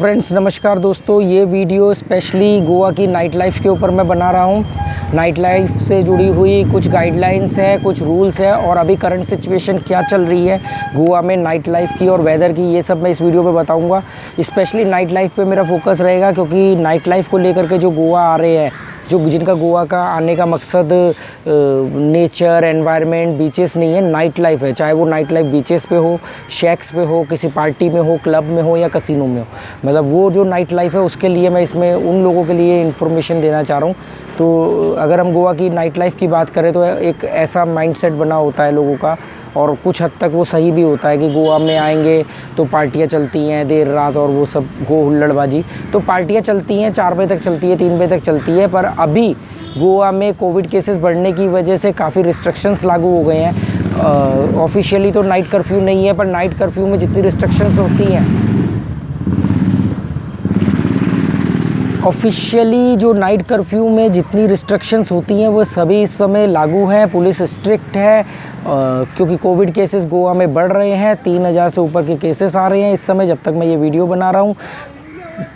Friends नमस्कार दोस्तों, ये वीडियो स्पेशली गोवा की नाइट लाइफ के ऊपर मैं बना रहा हूँ। नाइट लाइफ से जुड़ी हुई कुछ गाइडलाइंस है, कुछ रूल्स है और अभी करंट सिचुएशन क्या चल रही है गोवा में नाइट लाइफ की और वेदर की, ये सब मैं इस वीडियो में बताऊँगा। स्पेशली नाइट लाइफ पे मेरा फोकस रहेगा क्योंकि नाइट लाइफ को लेकर के जो गोवा आ रहे हैं, जिनका गोवा का आने का मकसद नेचर, एनवायरनमेंट, बीचेस नहीं है, नाइट लाइफ है। चाहे वो नाइट लाइफ बीचेस पे हो, शैक्स पे हो, किसी पार्टी में हो, क्लब में हो या कसिनो में हो, मतलब वो जो नाइट लाइफ है उसके लिए मैं इसमें उन लोगों के लिए इन्फॉर्मेशन देना चाह रहा हूँ। तो अगर हम गोवा की नाइट लाइफ की बात करें तो एक ऐसा माइंडसेट बना होता है लोगों का, और कुछ हद तक वो सही भी होता है कि गोवा में आएंगे तो पार्टियाँ चलती हैं देर रात और वो सब हो हुल्लड़बाजी। तो पार्टियाँ चलती हैं, 4 बजे तक चलती है, 3 बजे तक चलती है, पर अभी गोवा में कोविड केसेस बढ़ने की वजह से काफ़ी रिस्ट्रिक्शंस लागू हो गए हैं। ऑफिशियली तो नाइट कर्फ्यू नहीं है, पर नाइट कर्फ्यू में जितनी रिस्ट्रिक्शंस होती हैं, ऑफिशियली जो नाइट कर्फ्यू में जितनी रिस्ट्रिक्शंस होती हैं वो सभी इस समय लागू हैं। पुलिस स्ट्रिक्ट है क्योंकि कोविड केसेस गोवा में बढ़ रहे हैं, 3000 से ऊपर के केसेस आ रहे हैं इस समय जब तक मैं ये वीडियो बना रहा हूँ।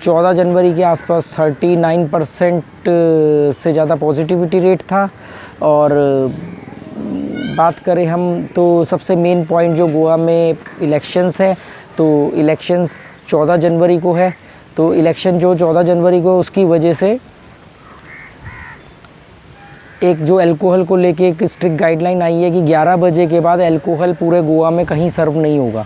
14 जनवरी के आसपास 39% से ज़्यादा पॉजिटिविटी रेट था। और बात करें हम तो सबसे मेन पॉइंट जो गोवा में इलेक्शंस है, तो इलेक्शंस 14 जनवरी को है। तो इलेक्शन जो 14 जनवरी को, उसकी वजह से एक जो अल्कोहल को लेके एक स्ट्रिक्ट गाइडलाइन आई है कि 11 बजे के बाद अल्कोहल पूरे गोवा में कहीं सर्व नहीं होगा।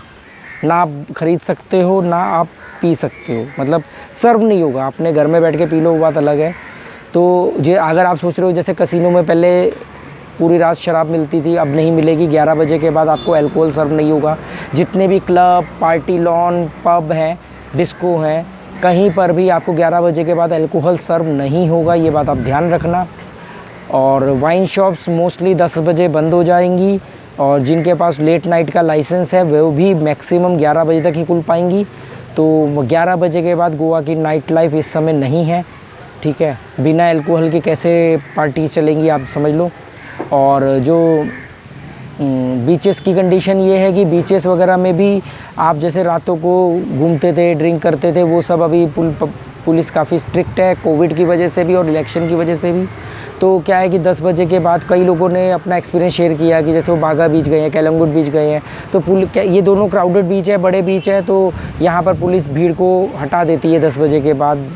ना आप ख़रीद सकते हो, ना आप पी सकते हो, मतलब सर्व नहीं होगा। अपने घर में बैठ के पी लो, वो बात अलग है। तो अगर आप सोच रहे हो जैसे कसिनो में पहले पूरी रात शराब मिलती थी, अब नहीं मिलेगी। 11 बजे के बाद आपको अल्कोहल सर्व नहीं होगा। जितने भी क्लब, पार्टी लॉन, पब हैं, डिस्को हैं, कहीं पर भी आपको 11 बजे के बाद अल्कोहल सर्व नहीं होगा, ये बात आप ध्यान रखना। और वाइन शॉप्स मोस्टली 10 बजे बंद हो जाएंगी, और जिनके पास लेट नाइट का लाइसेंस है वो भी मैक्सिमम 11 बजे तक ही खुल पाएंगी। तो 11 बजे के बाद गोवा की नाइट लाइफ इस समय नहीं है, ठीक है। बिना अल्कोहल के कैसे पार्टी चलेंगी आप समझ लो। और जो बीचेस की कंडीशन ये है कि बीचेस वगैरह में भी आप जैसे रातों को घूमते थे, ड्रिंक करते थे, वो सब अभी पुलिस काफ़ी स्ट्रिक्ट है कोविड की वजह से भी और इलेक्शन की वजह से भी। तो क्या है कि 10 बजे के बाद कई लोगों ने अपना एक्सपीरियंस शेयर किया कि जैसे वो बागा बीच गए हैं, कैलंगुट बीच गए हैं, तो ये दोनों क्राउडेड बीच है, बड़े बीच है, तो यहाँ पर पुलिस भीड़ को हटा देती है 10 बजे के बाद,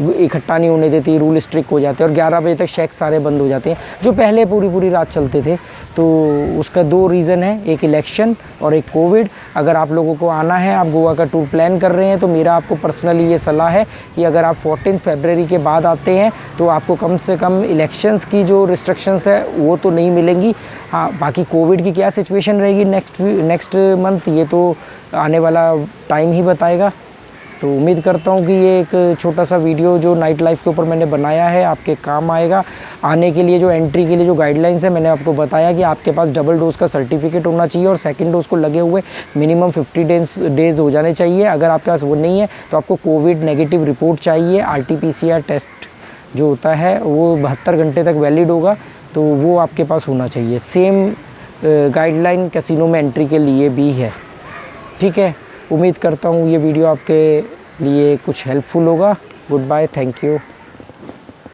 इकट्ठा नहीं होने देती, रूल स्ट्रिक्ट हो जाते हैं। और 11 बजे तक शेक सारे बंद हो जाते हैं जो पहले पूरी रात चलते थे। तो उसका 2 रीज़न है, एक इलेक्शन और एक कोविड। अगर आप लोगों को आना है, आप गोवा का टूर प्लान कर रहे हैं, तो मेरा आपको पर्सनली ये सलाह है कि अगर आप 14 फरवरी के बाद आते हैं तो आपको कम से कम इलेक्शंस की जो रिस्ट्रिक्शंस है वो तो नहीं मिलेंगी। हाँ, बाकी कोविड की क्या सिचुएशन रहेगी नेक्स्ट मंथ, ये तो आने वाला टाइम ही बताएगा। तो उम्मीद करता हूँ कि ये एक छोटा सा वीडियो जो नाइट लाइफ के ऊपर मैंने बनाया है आपके काम आएगा। आने के लिए जो एंट्री के लिए जो गाइडलाइंस है, मैंने आपको बताया कि आपके पास डबल डोज का सर्टिफिकेट होना चाहिए और सेकंड डोज को लगे हुए मिनिमम 50 डेज़ हो जाने चाहिए। अगर आपके पास वो नहीं है तो आपको कोविड नेगेटिव रिपोर्ट चाहिए। RT-PCR टेस्ट जो होता है वो 72 घंटे तक वैलिड होगा, तो वो आपके पास होना चाहिए। सेम गाइडलाइन कैसीनो में एंट्री के लिए भी है, ठीक है। उम्मीद करता हूँ ये वीडियो आपके लिए कुछ हेल्पफुल होगा। Goodbye, thank you.